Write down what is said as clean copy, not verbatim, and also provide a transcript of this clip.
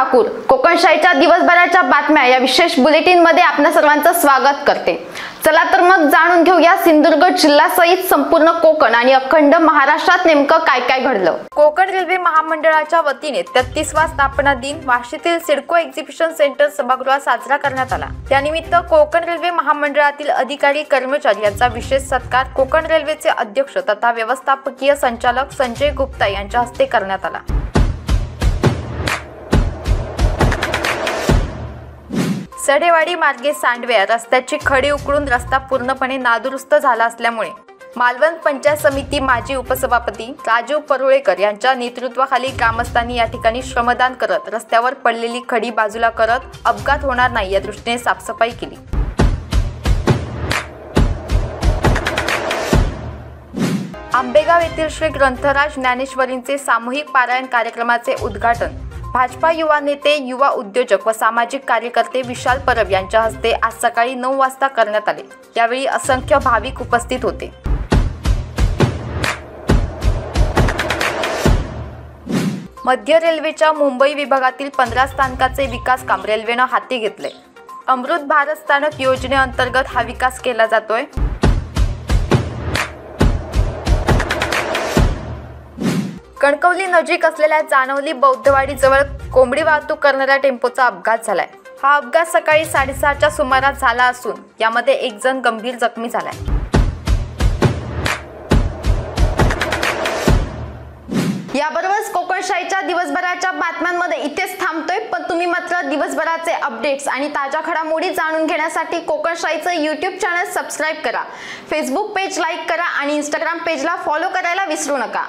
ठाकूर कोकणशाहीच्या दिवसभराच्या बातम्या या विशेष बुलेटिन मध्ये आपल्या सर्वांचं स्वागत करते। चला तर मग जाणून घेऊया सिंधुदुर्ग जिल्ह्यासहित संपूर्ण कोकण आणि अखंड महाराष्ट्रात नेमकं काय काय घडलं। कोकण रेल्वे महामंडळाच्या वतीने 33वा स्थापना दिन वाशीतील सिडको एक्झिबिशन सेंटर सभागृहात साजरा करण्यात आला। त्यानिमित्त कोकण रेल्वे महामंडळातील अधिकारी कर्मचारी यांचा विशेष सत्कार कोकण रेल्वेचे अध्यक्ष तथा व्यवस्थापकीय संचालक संजय गुप्ता यांच्या हस्ते करण्यात आला। सडेवाडी मार्गे सांडव्या रस्त्याची खडी उकळून रस्ता पूर्णपणे नादुरुस्त झाला असल्यामुळे मालवण पंचायत समिती माजी उपसभापती राजू परुळेकर यांच्या नेतृत्वाखाली ग्रामस्थांनी या ठिकाणी श्रमदान करत रस्त्यावर पडलेली खडी बाजूला करत अपघात होणार नाही या दृष्टीने साफसफाई केली। आंबेगाव येथील श्री ग्रंथराज ज्ञानेश्वरींचे सामूहिक पारायण कार्यक्रमाचे उद्घाटन भाजपा युवा नेते, युवा उद्योजक व सामाजिक कार्यकर्ते विशाल परब यांच्या हस्ते आज सकाळी 9 वाजता करण्यात आले। यावेळी असंख्य भाविक उपस्थित होते। मध्य रेल्वेच्या मुंबई विभागातील 15 स्थानकाचे विकास काम रेल्वेनं हाती घेतले। अमृत भारत स्थानक योजनेअंतर्गत हा विकास केला जातोय। कणकवली नजीक असलेल्या जानवली बौद्धवाडी जवळ कोंबडी वाहतूक करणाऱ्या टेम्पोचा अपघात झालाय। हा अपघात सकाळी 6:30च्या सुमारास झाला असून यामध्ये एक जण गंभीर जखमी झालाय। याबरोबरच कोकणशाहीच्या दिवसभराच्या बातम्यांमध्ये इथेच थांबतोय, पण तुम्ही मात्र दिवसभराचे अपडेट्स आणि ताज्या घडामोडी जाणून घेण्यासाठी कोकणशाहीचं YouTube चॅनल सबस्क्राइब करा, फेसबुक पेज लाईक करा आणि Instagram पेजला फॉलो करायला विसरू नका।